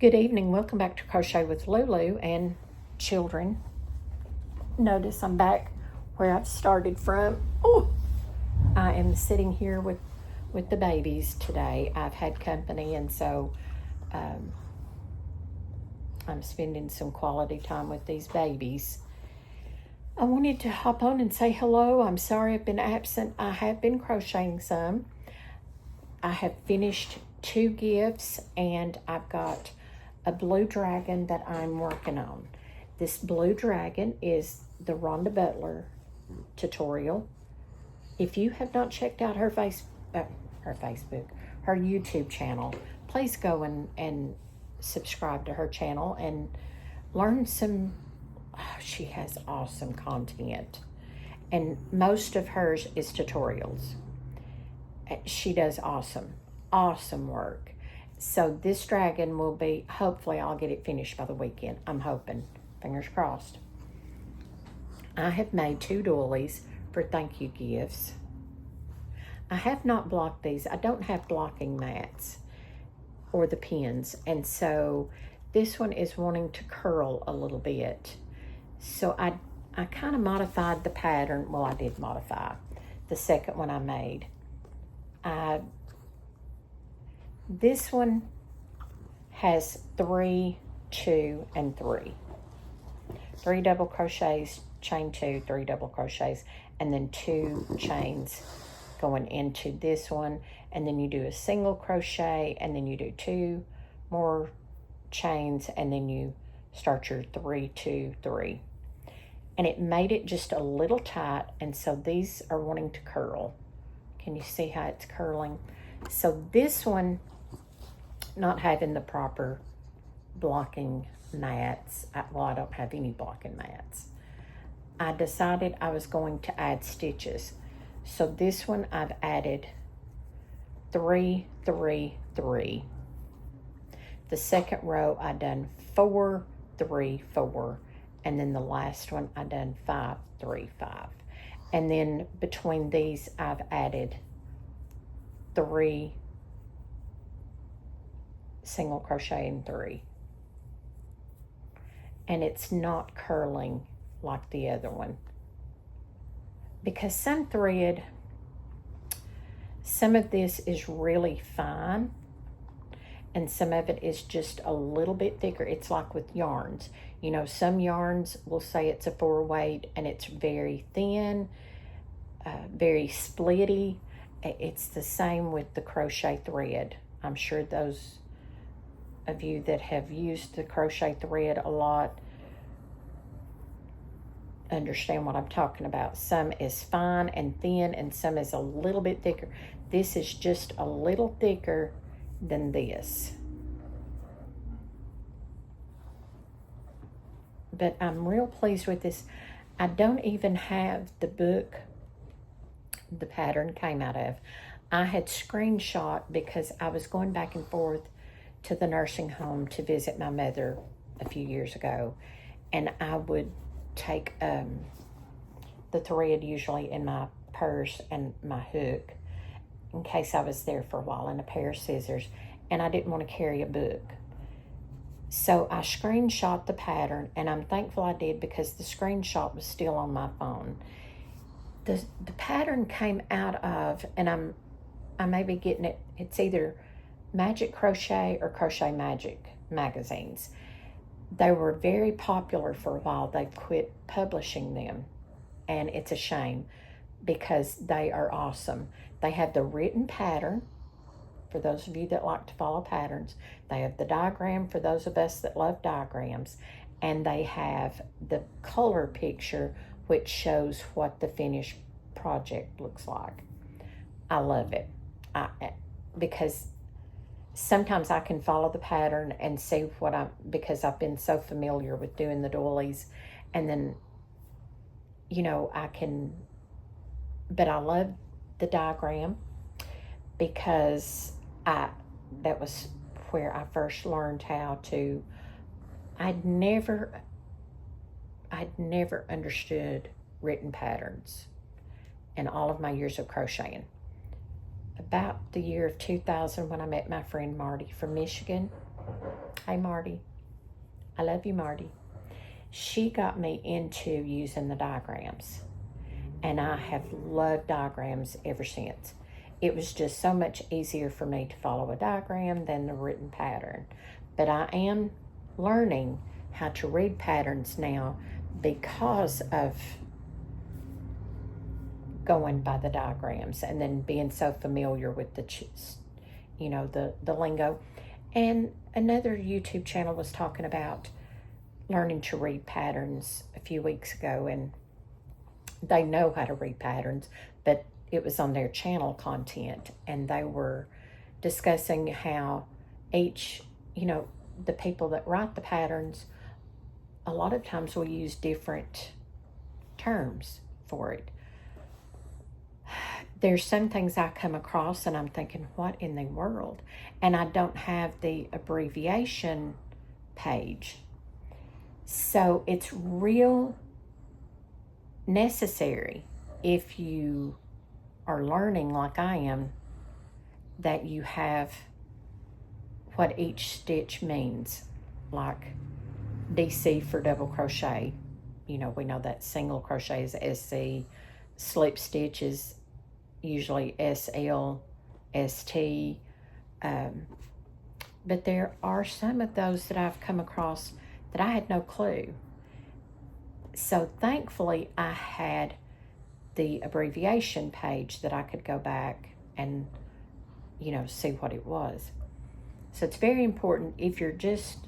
Good evening. Welcome back to Crochet with Lulu and children. Notice I'm back where I've started from. Oh, I am sitting here with the babies today. I've had company, and so I'm spending some quality time with these babies. I wanted to hop on and say hello. I'm sorry I've been absent. I have been crocheting some. I have finished 2 gifts, and I've got a blue dragon that I'm working on. This blue dragon is the Rhonda Butler tutorial. If you have not checked out her YouTube channel, please go and subscribe to her channel and learn some. She has awesome content, and most of hers is tutorials. She does awesome work. So this dragon will be, hopefully I'll get it finished by the weekend. I'm hoping, fingers crossed. I have made 2 doilies for thank you gifts. I have not blocked these. I don't have blocking mats or the pins. And so this one is wanting to curl a little bit. So I kind of modified the pattern. Well, I did modify the second one I made. This one has 3, 2, and 3. 3 double crochets, chain 2, 3 double crochets, and then 2 chains going into this one. And then you do a single crochet, and then you do 2 more chains, and then you start your 3, 2, 3. And it made it just a little tight, and so these are wanting to curl. Can you see how it's curling? So this one, not having the proper blocking mats, well, I don't have any blocking mats, I decided I was going to add stitches. So this one I've added 3, 3, 3. The second row I done 4, 3, 4, and then the last one I done 5, 3, 5. And then between these I've added 3 single crochet and 3. And it's not curling like the other one, because some thread, some of this is really fine and some of it is just a little bit thicker. It's like with yarns, you know, some yarns will say it's a 4 weight and it's very thin, very splitty. It's the same with the crochet thread. I'm sure those of you that have used the crochet thread a lot understand what I'm talking about. Some is fine and thin, and some is a little bit thicker. This is just a little thicker than this. But I'm real pleased with this. I don't even have the book the pattern came out of. I had screenshot because I was going back and forth to the nursing home to visit my mother a few years ago, and I would take the thread usually in my purse and my hook in case I was there for a while, and a pair of scissors, and I didn't want to carry a book. So I screenshot the pattern, and I'm thankful I did because the screenshot was still on my phone. The pattern came out of, and I may be getting it, it's either Magic Crochet or Crochet Magic magazines. They were very popular for a while. They quit publishing them, and it's a shame because they are awesome. They have the written pattern for those of you that like to follow patterns. They have the diagram for those of us that love diagrams, and they have the color picture which shows what the finished project looks like. I love it because sometimes I can follow the pattern and see because I've been so familiar with doing the doilies, and then, you know, but I love the diagram because that was where I first learned how to, I'd never understood written patterns in all of my years of crocheting. About the year of 2000, when I met my friend Marty from Michigan, Hey, Marty. I love you, Marty. She got me into using the diagrams. And I have loved diagrams ever since. It was just so much easier for me to follow a diagram than the written pattern. But I am learning how to read patterns now because of going by the diagrams and then being so familiar with the lingo. And another YouTube channel was talking about learning to read patterns a few weeks ago, and they know how to read patterns, but it was on their channel content, and they were discussing how each, the people that write the patterns, a lot of times will use different terms for it. There's some things I come across and I'm thinking, what in the world? And I don't have the abbreviation page. So it's real necessary, if you are learning like I am, that you have what each stitch means. Like DC for double crochet, we know that single crochet is SC, slip stitch is usually SL, ST, but there are some of those that I've come across that I had no clue. So thankfully I had the abbreviation page that I could go back and, see what it was. So it's very important, if you're just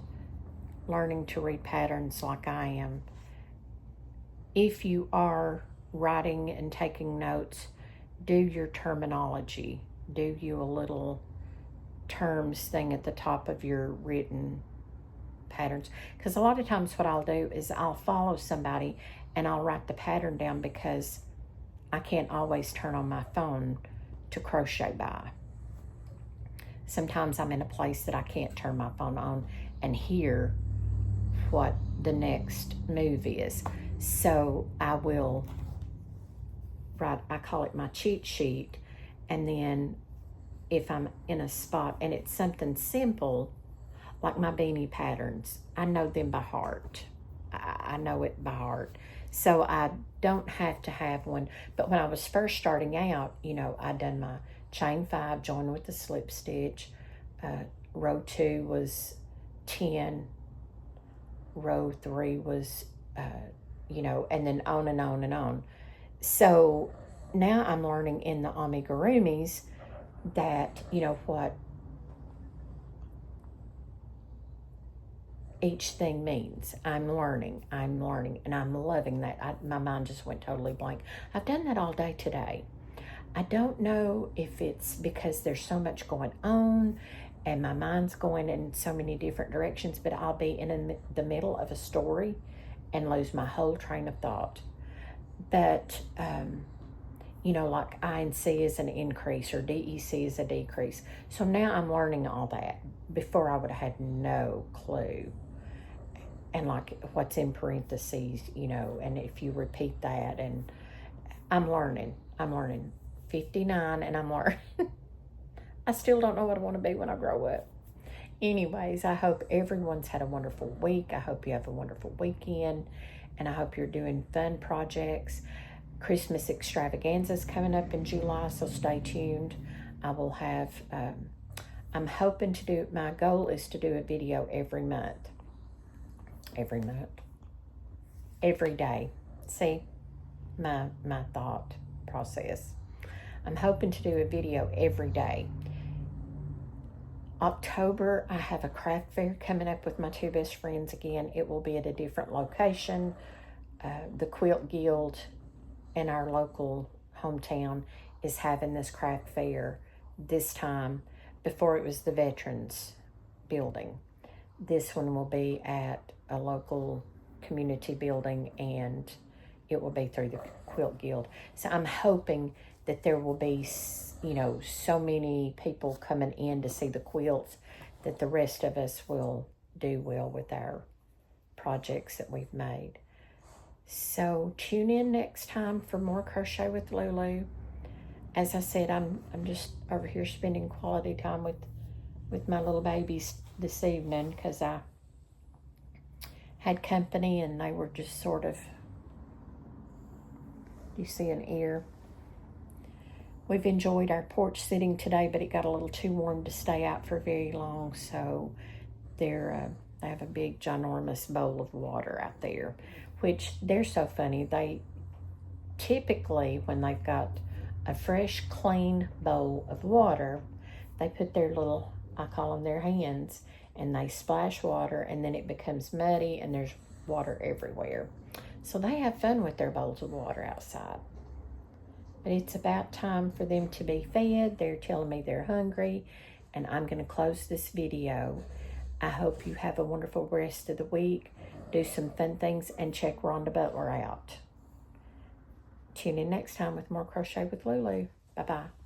learning to read patterns like I am, if you are writing and taking notes, do your terminology. Do you a little terms thing at the top of your written patterns, because a lot of times what I'll do is I'll follow somebody and I'll write the pattern down because I can't always turn on my phone to crochet by. Sometimes I'm in a place that I can't turn my phone on and hear what the next move is. So I will write, I call it my cheat sheet, and then if I'm in a spot and it's something simple, like my beanie patterns, I know them by heart. I know it by heart. So I don't have to have one. But when I was first starting out, I'd done my chain 5, joined with the slip stitch. Row 2 was 10. Row 3 was, and then on and on and on. So now I'm learning in the amigurumis that, what each thing means. I'm learning, and I'm loving that. My mind just went totally blank. I've done that all day today. I don't know if it's because there's so much going on and my mind's going in so many different directions, but I'll be in the middle of a story and lose my whole train of thought. But, like I and C is an increase or DEC is a decrease. So now I'm learning all that. Before I would have had no clue. And like what's in parentheses, and if you repeat that, and I'm learning 59 and I'm learning. I still don't know what I want to be when I grow up. Anyways, I hope everyone's had a wonderful week. I hope you have a wonderful weekend, and I hope you're doing fun projects. Christmas extravaganza's coming up in July, so stay tuned. I will have, I'm hoping to do, my goal is to do a video every month. Every day. See, my thought process. I'm hoping to do a video every day. October, I have a craft fair coming up with my 2 best friends again. It will be at a different location. The Quilt Guild in our local hometown is having this craft fair this time. Before it was the Veterans Building. This one will be at a local community building, and it will be through the Quilt Guild. So I'm hoping that there will be, so many people coming in to see the quilts that the rest of us will do well with our projects that we've made. So tune in next time for more Crochet with Lulu. As I said, I'm just over here spending quality time with my little babies this evening because I had company and they were just sort of, you see an ear. We've enjoyed our porch sitting today, but it got a little too warm to stay out for very long, so they have a big ginormous bowl of water out there, which they're so funny. They typically, when they've got a fresh, clean bowl of water, they put their little, I call them their hands, and they splash water, and then it becomes muddy, and there's water everywhere. So they have fun with their bowls of water outside. But it's about time for them to be fed. They're telling me they're hungry, and I'm going to close this video. I hope you have a wonderful rest of the week. Do some fun things, and check Rhonda Butler out. Tune in next time with more Crochet with Lulu. Bye-bye.